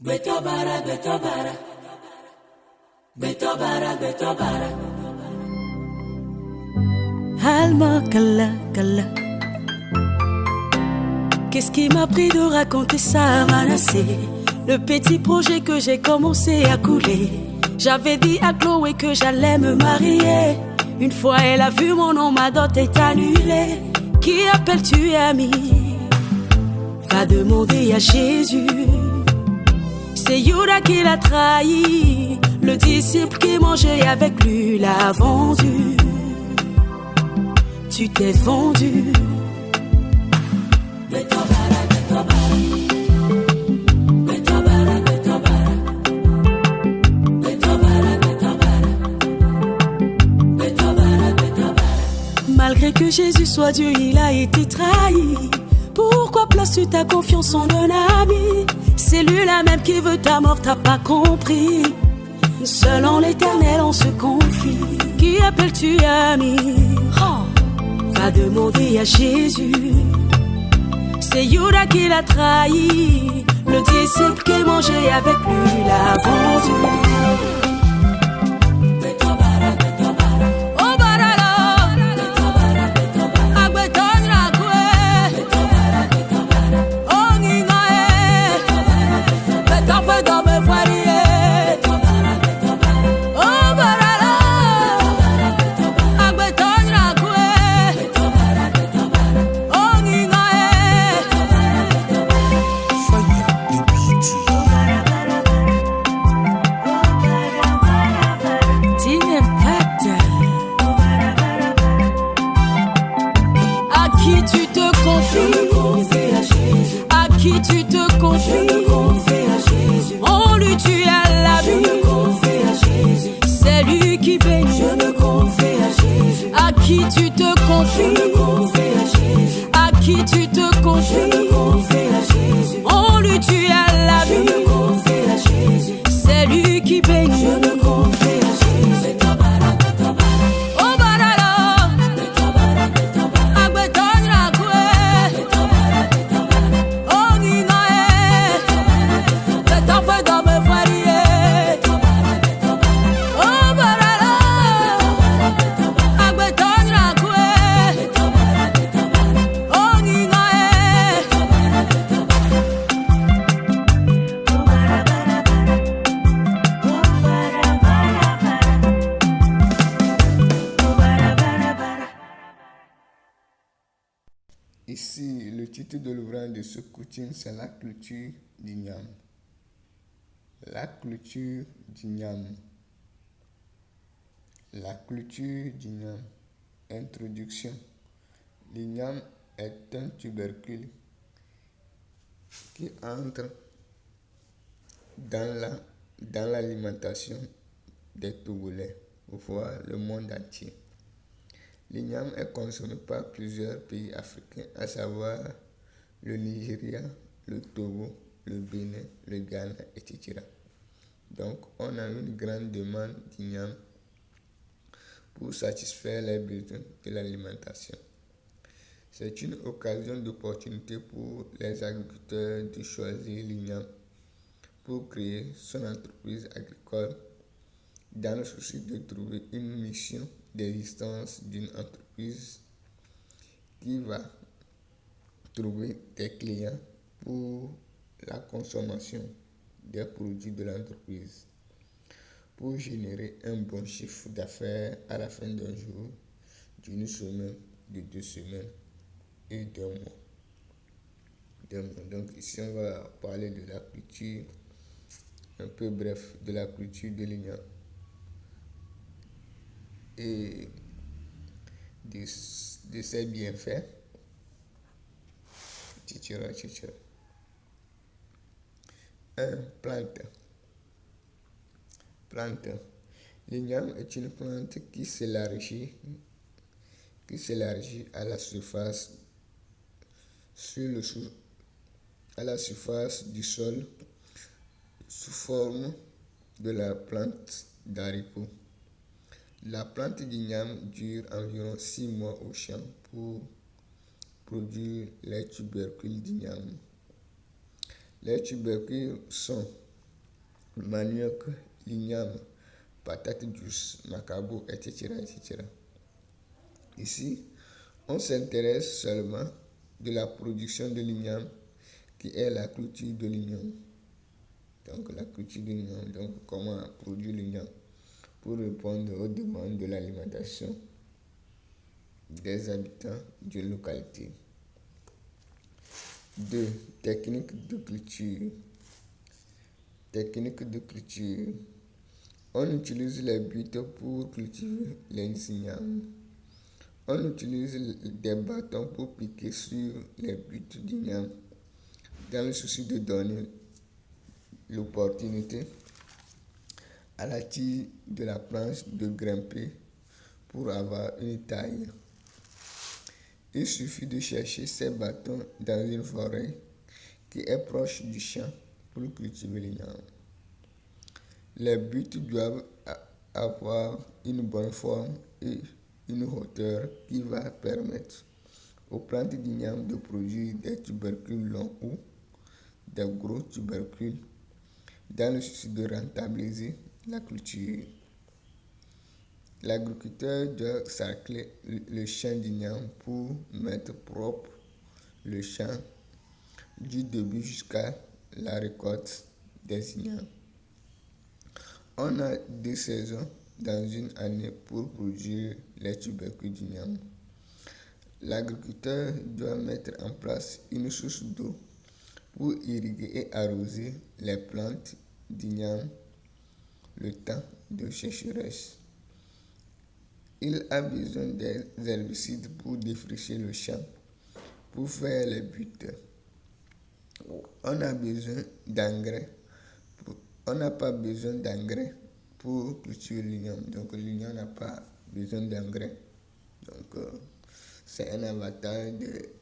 Betobara, betobara, betobara, betobara. Alma kala kala. Qu'est-ce qui m'a pris de raconter ça à Manassé? Le petit projet que j'ai commencé à couler. J'avais dit à Chloé que j'allais me marier. Une fois elle a vu mon nom, ma dot est annulée. Qui appelles-tu ami? Va demander à Jésus. C'est Judas qui l'a trahi. Le disciple qui mangeait avec lui l'a vendu. Tu t'es vendu. Betobara, betobara. Betobara, betobara. Betobara, betobara. Betobara, betobara. Malgré que Jésus soit Dieu, il a été trahi. Pourquoi places-tu ta confiance en un ami? C'est lui là même qui veut ta mort, t'as pas compris. Seul en l'éternel on se confie. Qui appelles-tu ami? Va demander à Jésus. C'est Judas qui l'a trahi. Le disciple qui mangeait avec lui l'a vendu. Ici, le titre de l'ouvrage de ce coaching, c'est la culture d'Ignam. La culture d'Ignam. La culture d'Ignam. Introduction. L'igname est un tubercule qui entre dans l'alimentation des Togolais, voire le monde entier. L'igname est consommé par plusieurs pays africains, à savoir le Nigeria, le Togo, le Bénin, le Ghana, etc. Donc, on a une grande demande d'igname pour satisfaire les besoins de l'alimentation. C'est une occasion d'opportunité pour les agriculteurs de choisir l'igname pour créer son entreprise agricole dans le souci de trouver une mission d'existence d'une entreprise qui va trouver des clients pour la consommation des produits de l'entreprise, pour générer un bon chiffre d'affaires à la fin d'un jour, d'une semaine, de 2 semaines et d'un mois. Donc ici on va parler de la culture, un peu bref, de la culture de l'igname et de ses bienfaits. Tchitchera. 1. Plante. L'igname est une plante qui s'élargit à la surface du sol sous forme de la plante d'haricot. La plante d'igname dure environ 6 mois au champ pour produire les tubercules d'igname. Les tubercules sont manioc, l'igname, patate douce, macabo, etc., etc. Ici, on s'intéresse seulement de la production de l'igname qui est la clôture de l'igname. Donc la clôture de l'igname, donc comment produire l'igname pour répondre aux demandes de l'alimentation des habitants d'une localité. 2. Technique de culture. Technique de culture. On utilise les buttes pour cultiver les ignames. On utilise des bâtons pour piquer sur les buttes d'igname dans le souci de donner l'opportunité à la tige de la planche de grimper pour avoir une taille. Il suffit de chercher ces bâtons dans une forêt qui est proche du champ pour cultiver l'igname. Les buttes doivent avoir une bonne forme et une hauteur qui va permettre aux plantes d'igname de produire des tubercules longs ou des gros tubercules dans le souci de rentabiliser la culture. L'agriculteur doit cercler le champ d'igname pour mettre propre le champ du début jusqu'à la récolte des ignames. On a 2 saisons dans une année pour produire les tubercules d'igname. L'agriculteur doit mettre en place une source d'eau pour irriguer et arroser les plantes d'igname le temps de sécheresse. Il a besoin des herbicides pour défricher le champ, pour faire les buttes. On a besoin d'engrais. On n'a pas besoin d'engrais pour cultiver l'igname. Donc l'igname n'a pas besoin d'engrais. Donc c'est un avantage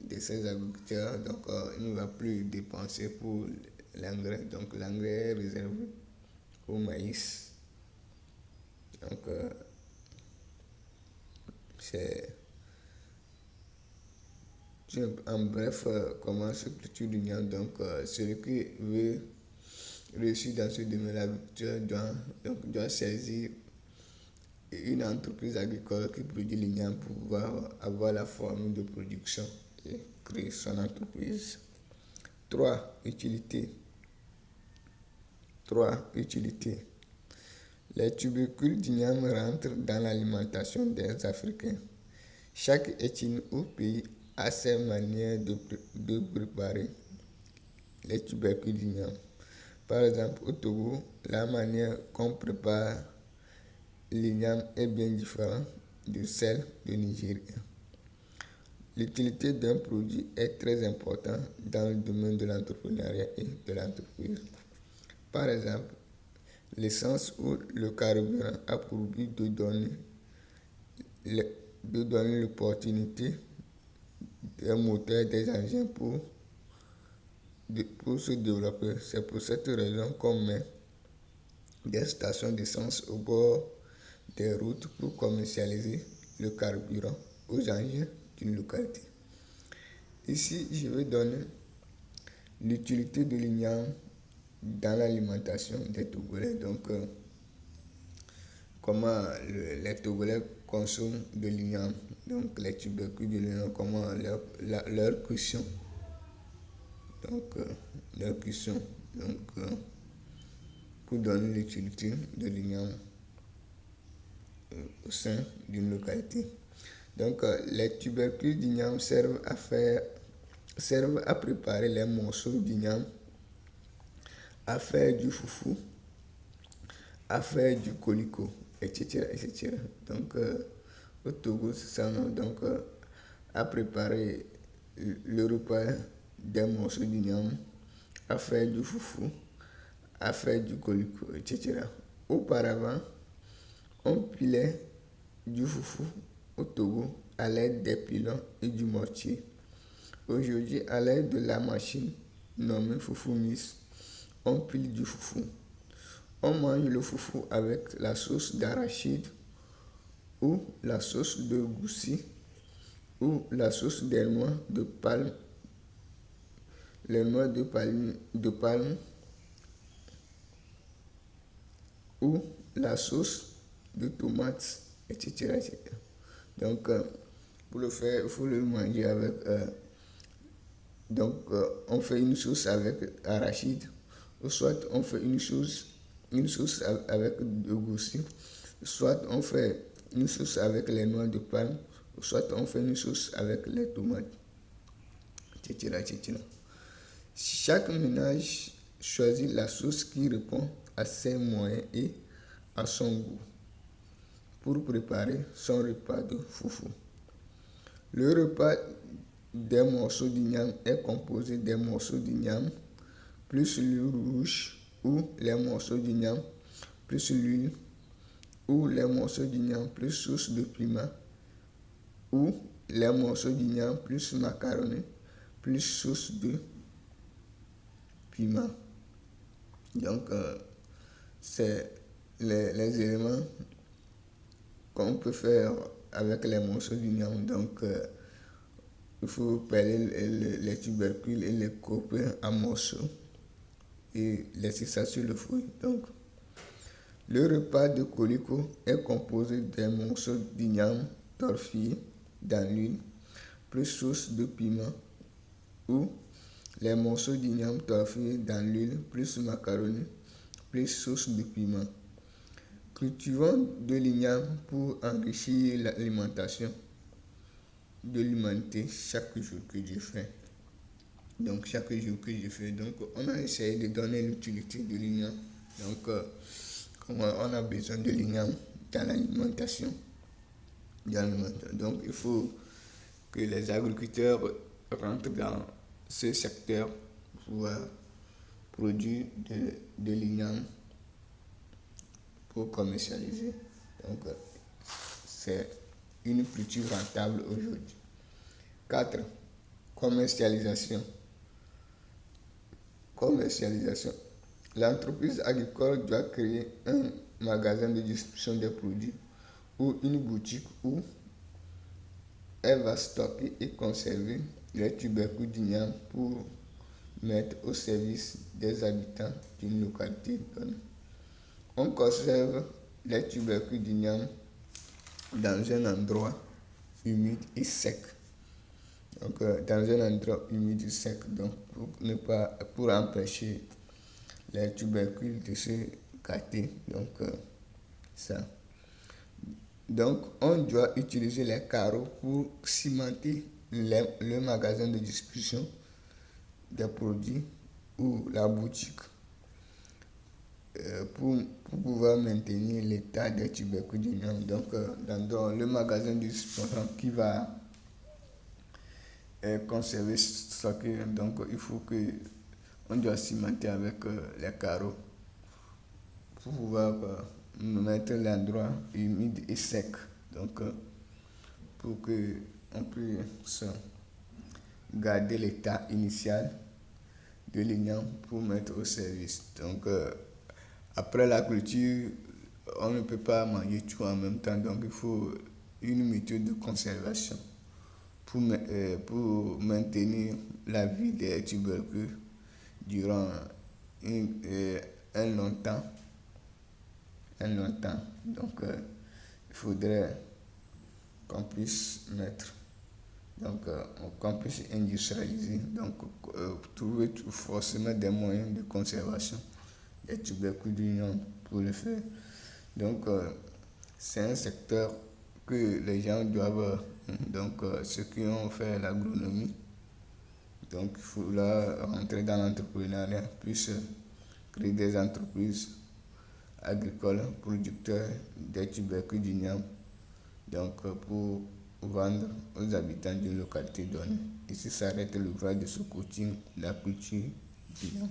de ces agriculteurs. Donc il ne va plus dépenser pour l'engrais. Donc l'engrais est réservé au maïs. Donc c'est en bref comment se cultive l'igname. Donc celui qui veut réussir dans ce domaine, l'agriculteur doit saisir une entreprise agricole qui produit l'igname pour pouvoir avoir la formule de production et créer son entreprise. 3. Utilité. Les tubercules d'igname rentrent dans l'alimentation des Africains. Chaque ethnie ou pays a ses manières de préparer les tubercules d'igname. Par exemple, au Togo, la manière qu'on prépare l'igname est bien différente de celle du Nigeria. L'utilité d'un produit est très importante dans le domaine de l'entrepreneuriat et de l'entreprise. Par exemple, l'essence ou le carburant a pour but de donner l'opportunité d'un moteur, des engins pour se développer. C'est pour cette raison qu'on met des stations d'essence au bord des routes pour commercialiser le carburant aux engins d'une localité. Ici, je vais donner l'utilité de l'igname dans l'alimentation des Togolais. Donc, comment les Togolais consomment de l'igname, donc les tubercules de l'igname, comment leur cuisson. Donc, leur cuisson. Donc, pour donner l'utilité de l'igname au sein d'une localité. Donc, les tubercules d'igname servent à préparer les morceaux d'igname, à faire du foufou, à faire du colicot, etc., etc. Donc, au Togo, c'est ça, non? Donc, à préparer le repas des morceaux d'igname, à faire du foufou, à faire du colicot, etc. Auparavant, on pilait du foufou au Togo à l'aide des pilons et du mortier. Aujourd'hui, à l'aide de la machine nommée foufou-mise, on pile du foufou. On mange le foufou avec la sauce d'arachide ou la sauce de goussi ou la sauce des noix de palme. Les noix de palme ou la sauce de tomate, etc. etc. Donc, pour le faire, il faut le manger avec... on fait une sauce avec arachide, ou soit on fait une sauce avec de goussi, soit on fait une sauce avec les noix de palme, ou soit on fait une sauce avec les tomates, etc. etc. Chaque ménage choisit la sauce qui répond à ses moyens et à son goût pour préparer son repas de foufou. Le repas des morceaux d'igname est composé des morceaux d'igname plus l'huile rouge ou les morceaux d'igname plus l'huile ou les morceaux d'igname plus sauce de piment ou les morceaux d'igname plus macaroni plus sauce de piment. Donc, c'est les éléments qu'on peut faire avec les morceaux d'igname. Donc, il faut peler les tubercules et les couper en morceaux et laisser ça sur le feu. Donc, le repas de colico est composé des morceaux d'igname torfillés dans l'huile, plus sauce de piment, ou les morceaux d'igname torfillés dans l'huile, plus macaroni, plus sauce de piment. Cultivons de l'igname pour enrichir l'alimentation de l'humanité chaque jour que je fais. Donc, chaque jour que je fais, donc, on a essayé de donner l'utilité de l'igname. Donc, comment on a besoin de l'igname dans l'alimentation. Donc, il faut que les agriculteurs rentrent dans ce secteur pour produire de l'igname pour commercialiser. Donc, c'est une culture rentable aujourd'hui. 4. Commercialisation. L'entreprise agricole doit créer un magasin de distribution des produits ou une boutique où elle va stocker et conserver les tubercules d'igname pour mettre au service des habitants d'une localité donnée. On conserve les tubercules d'igname dans un endroit humide et sec. Donc, dans un endroit humide et sec, donc pour empêcher les tubercules de se gâter. Donc, ça. Donc, on doit utiliser les carreaux pour cimenter le magasin de distribution des produits ou la boutique pour pouvoir maintenir l'état des tubercules d'igname. Donc, dans le magasin de distribution qui va conserver ce que, donc il faut que on doit cimenter avec les carreaux pour pouvoir mettre l'endroit humide et sec, donc pour que on puisse garder l'état initial de l'igname pour mettre au service. Donc après la culture, on ne peut pas manger tout en même temps, donc il faut une méthode de conservation pour maintenir la vie des tubercules durant un longtemps. Donc, il faudrait qu'on puisse mettre, donc qu'on puisse industrialiser, donc trouver forcément des moyens de conservation des tubercules d'igname pour le faire. Donc, c'est un secteur que les gens doivent, donc ceux qui ont fait l'agronomie, donc il faut là rentrer dans l'entrepreneuriat, puisse créer des entreprises agricoles producteurs des tubercules d'igname, donc pour vendre aux habitants d'une localité donnée. Ici s'arrête l'ouvrage de Sokotine, la culture d'igname.